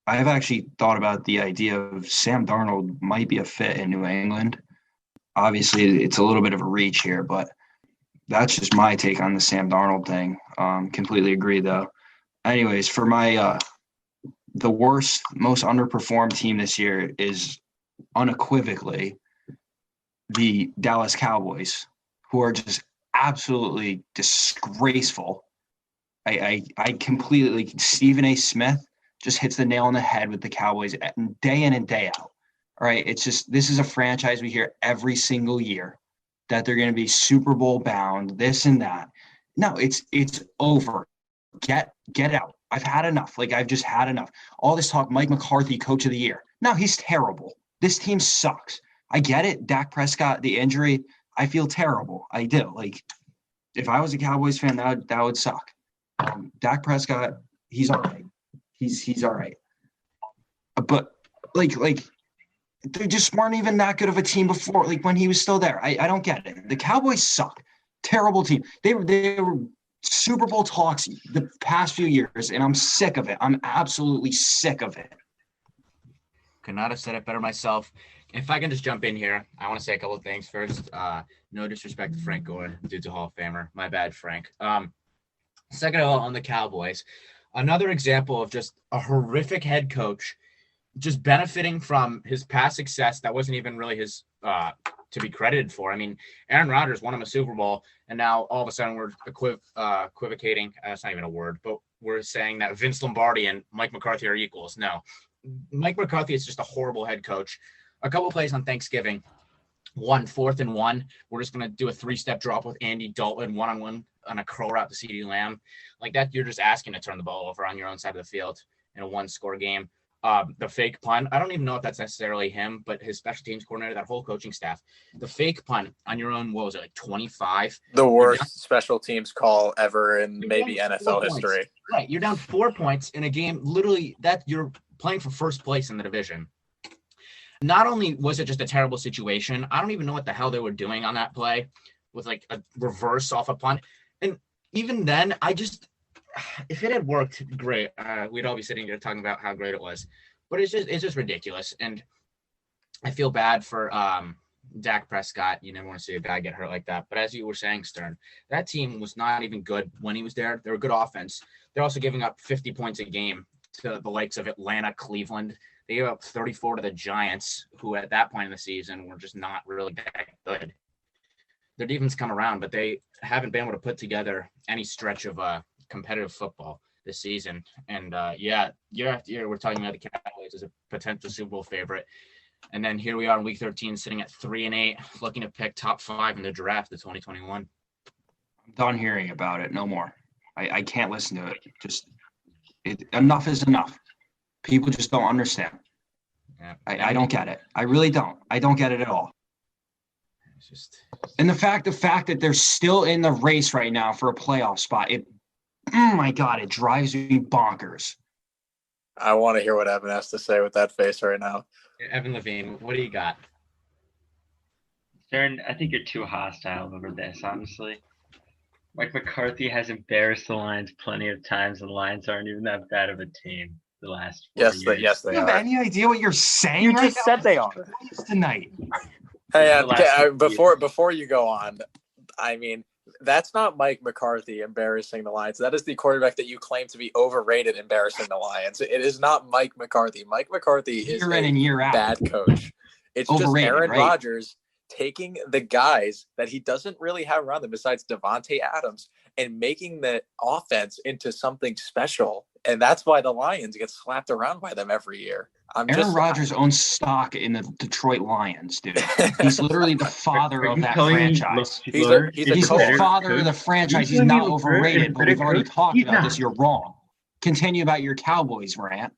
I've actually thought about the idea of Sam Darnold might be a fit in New England. Obviously, it's a little bit of a reach here, but that's just my take on the Sam Darnold thing. Completely agree, though. Anyways, for my the worst, most underperformed team this year is unequivocally the Dallas Cowboys, who are just absolutely disgraceful. I completely – Stephen A. Smith just hits the nail on the head with the Cowboys day in and day out. All right, it's just – this is a franchise we hear every single year that they're going to be Super Bowl bound, this and that. No, it's over. Get out. I've had enough. I've just had enough. All this talk, Mike McCarthy, coach of the year. No, he's terrible. This team sucks. I get it. Dak Prescott, the injury, I feel terrible. I do. If I was a Cowboys fan, that would suck. Dak Prescott, he's all right. He's all right. But they just weren't even that good of a team before. When he was still there, I don't get it. The Cowboys suck. Terrible team. They were Super Bowl talks the past few years, and I'm sick of it. I'm absolutely sick of it. Could not have said it better myself. If I can just jump in here, I want to say a couple of things. First, no disrespect to Frank Gore, dude's a Hall of Famer. My bad, Frank. Second of all, on the Cowboys, another example of just a horrific head coach just benefiting from his past success that wasn't even really his to be credited for. I mean, Aaron Rodgers won him a Super Bowl, and now all of a sudden we're equivocating. That's not even a word, but we're saying that Vince Lombardi and Mike McCarthy are equals. No, Mike McCarthy is just a horrible head coach. A couple plays on Thanksgiving, 4th and 1. We're just going to do a 3-step drop with Andy Dalton, one-on-one on a curl route to CeeDee Lamb. Like that, you're just asking to turn the ball over on your own side of the field in a 1-score game. The fake punt, I don't even know if that's necessarily him, but his special teams coordinator, that whole coaching staff, the fake punt on your own, what was it, 25? The worst special teams call ever in maybe NFL history. Right, you're down 4 points in a game, literally, that you're playing for first place in the division. Not only was it just a terrible situation, I don't even know what the hell they were doing on that play with a reverse off a punt. And even then, if it had worked, great. We'd all be sitting here talking about how great it was. But it's just ridiculous. And I feel bad for Dak Prescott. You never want to see a guy get hurt like that. But as you were saying, Stern, that team was not even good when he was there. They were good offense. They're also giving up 50 points a game to the likes of Atlanta, Cleveland. They gave up 34 to the Giants, who at that point in the season were just not really that good. Their defense come around, but they haven't been able to put together any stretch of competitive football this season. And year after year, we're talking about the Cowboys as a potential Super Bowl favorite. And then here we are in week 13, sitting at 3-8, looking to pick top 5 in the draft of 2021. I'm done hearing about it. No more. I can't listen to it. Enough is enough. People just don't understand. Yeah. I don't get it. I really don't. I don't get it at all. It's just, and the fact that they're still in the race right now for a playoff spot, oh my God, it drives me bonkers. I want to hear what Evan has to say with that face right now. Evan Levine, what do you got? Stern, I think you're too hostile over this, honestly. Mike McCarthy has embarrassed the Lions plenty of times, and the Lions aren't even that bad of a team the last 4 years. Yes, they Do you are. have any idea what you're saying? You just said they are. Tonight. Hey, before you go on, I mean, that's not Mike McCarthy embarrassing the Lions. That is the quarterback that you claim to be overrated embarrassing the Lions. It is not Mike McCarthy. Mike McCarthy is year in and year out bad coach. It's overrated, just Aaron right? Rodgers taking the guys that he doesn't really have around him besides Devontae Adams and making the offense into something special. And that's why the Lions get slapped around by them every year. Aaron Rodgers owns stock in the Detroit Lions, dude. He's literally the father of that franchise. He's the father of the franchise. He's not overrated, but we've already talked about this. You're wrong. Continue about your Cowboys rant.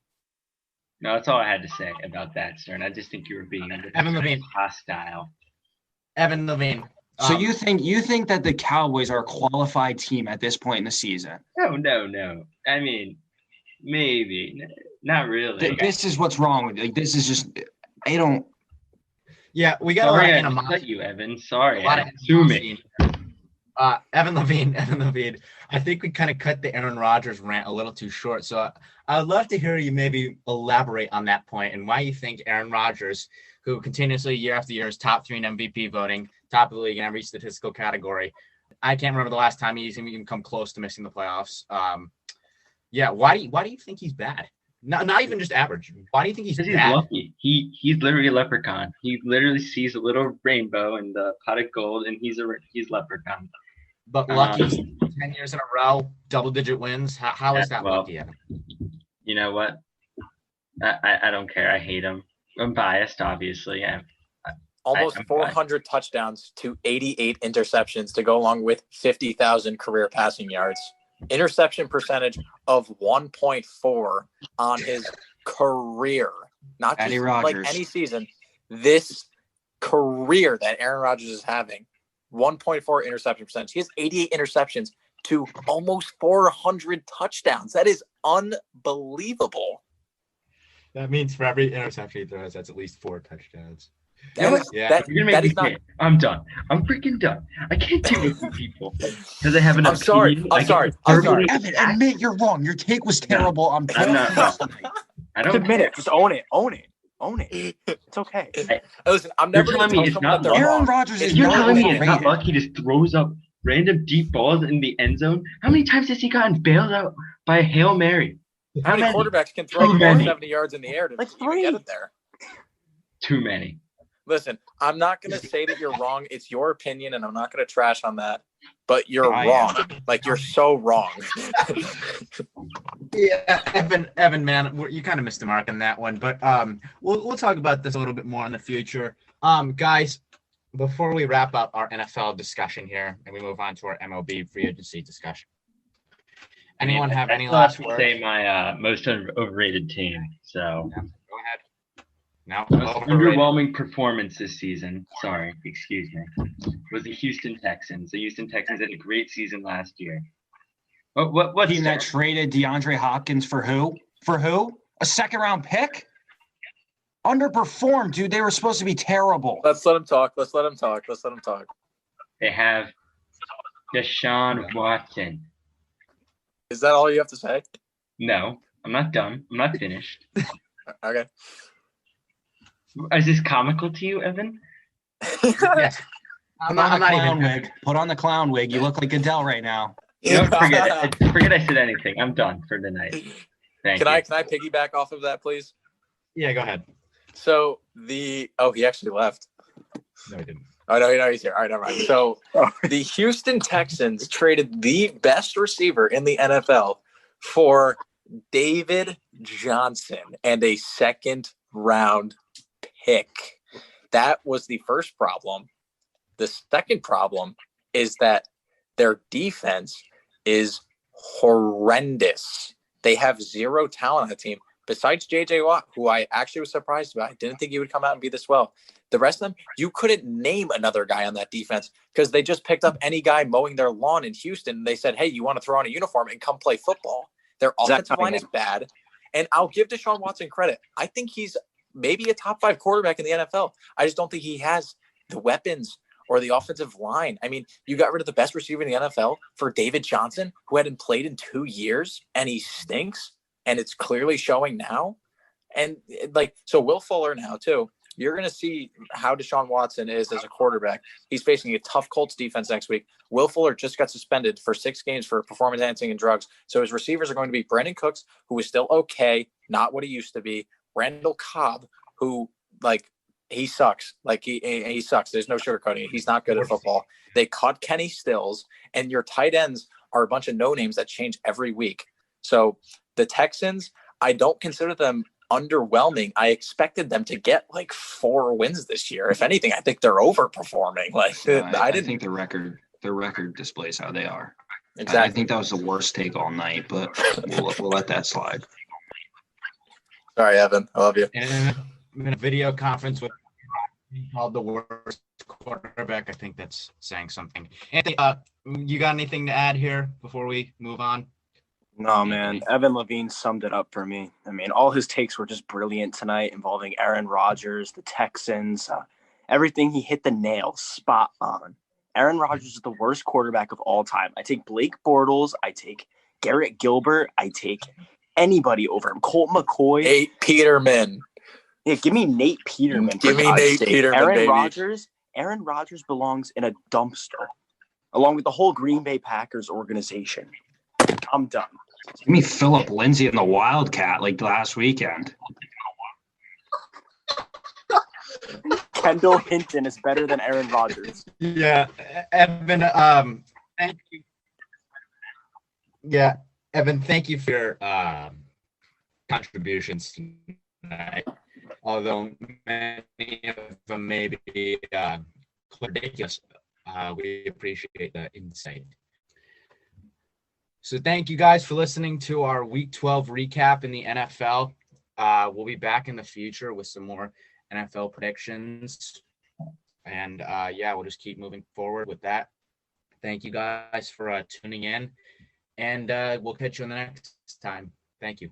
No, that's all I had to say about that, Stern. I just think you were being Evan Levine. hostile. Evan Levine. So you think that the Cowboys are a qualified team at this point in the season? No. I mean, maybe. Not really. This is what's wrong with it. This is just – I don't Yeah, we got Sorry, a lot I of just animosity. cut you, Evan. Sorry, A lot I'm of assuming. Evan Levine. I think we kind of cut the Aaron Rodgers rant a little too short. So I would love to hear you maybe elaborate on that point and why you think Aaron Rodgers, who continuously year after year is top 3 in MVP voting, top of the league in every statistical category. I can't remember the last time he's even come close to missing the playoffs. Why do you think he's bad? Not even just average. Why do you think he's Because bad? he's lucky. He's literally a leprechaun. He literally sees a little rainbow in the pot of gold, and he's leprechaun. But lucky 10 years in a row, double-digit wins. How is that lucky? Evan? You know what? I don't care. I hate him. I'm biased, obviously. Almost 400 touchdowns to 88 interceptions to go along with 50,000 career passing yards. Interception percentage of 1.4 on his career. Not just like any season. This career that Aaron Rodgers is having. 1.4 interception percentage. He has 88 interceptions to almost 400 touchdowns. That is unbelievable. That means for every interception he throws, that's at least 4 touchdowns. You're gonna make me pay. I'm done. I'm freaking done. I can't deal with you people because I have an opinion. I'm sorry. Evan, admit you're wrong. Your take was terrible. I'm not wrong. I don't admit it. Just own it. It's okay. Listen, I'm never going to tell someone that they're Aaron wrong. Rodgers is You're not telling me it's overrated. not lucky. He just throws up random deep balls in the end zone. How many times has he gotten bailed out by a Hail Mary? How many quarterbacks can throw the ball 70 yards in the air to even get it there? Too many. Listen, I'm not going to say that you're wrong. It's your opinion, and I'm not going to trash on that. But you're wrong. Like, you're so wrong. Yeah, Evan, man, you kind of missed the mark on that one. But we'll talk about this a little bit more in the future. Guys, before we wrap up our NFL discussion here and we move on to our MLB free agency discussion, anyone have any last words? Say my most overrated team. So go ahead. No, underwhelming performance this season. Sorry, excuse me. Was the Houston Texans. The Houston Texans had a great season last year. What team that traded DeAndre Hopkins for who? For who? A second-round pick? Underperformed, dude. They were supposed to be terrible. Let's let him talk. They have Deshaun Watson. Is that all you have to say? No, I'm not done. I'm not finished. Okay. Is this comical to you, Evan? Yes. Put on the clown wig. You look like Goodell right now. You know, forget I said anything. I'm done for the night. Can I piggyback off of that, please? Yeah, go ahead. So he actually left. No, he didn't. Oh, no, he's here. All right, never mind. So the Houston Texans traded the best receiver in the NFL for David Johnson and a second-round pick. That was the first problem. The second problem is that their defense is horrendous. They have zero talent on the team. Besides J.J. Watt, who I actually was surprised about. I didn't think he would come out and be this well. The rest of them, you couldn't name another guy on that defense because they just picked up any guy mowing their lawn in Houston. And they said, hey, you want to throw on a uniform and come play football? Their offensive line is bad. And I'll give Deshaun Watson credit. I think he's maybe a top 5 quarterback in the NFL. I just don't think he has the weapons or the offensive line. I mean, you got rid of the best receiver in the NFL for David Johnson, who hadn't played in 2 years, and he stinks. And it's clearly showing now. And so Will Fuller now too, you're going to see how Deshaun Watson is as a quarterback. He's facing a tough Colts defense next week. Will Fuller just got suspended for 6 games for performance enhancing and drugs. So his receivers are going to be Brandon Cooks, who is still okay, not what he used to be. Randall Cobb, who he sucks. He sucks. There's no sugarcoating it. He's not good at football. They caught Kenny Stills, and your tight ends are a bunch of no names that change every week. So the Texans, I don't consider them underwhelming. I expected them to get 4 wins this year. If anything, I think they're overperforming. I think the record displays how they are. Exactly. I think that was the worst take all night, but we'll let that slide. Sorry, Evan. I love you. And in a video conference with called the worst quarterback, I think that's saying something. Anthony, you got anything to add here before we move on? No, man. Evan Levine summed it up for me. I mean, all his takes were just brilliant tonight involving Aaron Rodgers, the Texans. Everything he hit the nail spot on. Aaron Rodgers is the worst quarterback of all time. I take Blake Bortles. I take Garrett Gilbert. I take anybody over him. Colt McCoy. Nate Peterman. Yeah, give me Nate Peterman. Give me Nate Peterman, Aaron Rodgers belongs in a dumpster, along with the whole Green Bay Packers organization. I'm done. Give me Phillip Lindsay and the Wildcat like last weekend. Kendall Hinton is better than Aaron Rodgers. Yeah, Evan. Thank you. Yeah, Evan. Thank you for your contributions tonight. Although many of them may be ridiculous, we appreciate the insight. So thank you guys for listening to our Week 12 recap in the NFL. We'll be back in the future with some more NFL predictions. And we'll just keep moving forward with that. Thank you guys for tuning in. And we'll catch you on the next time. Thank you.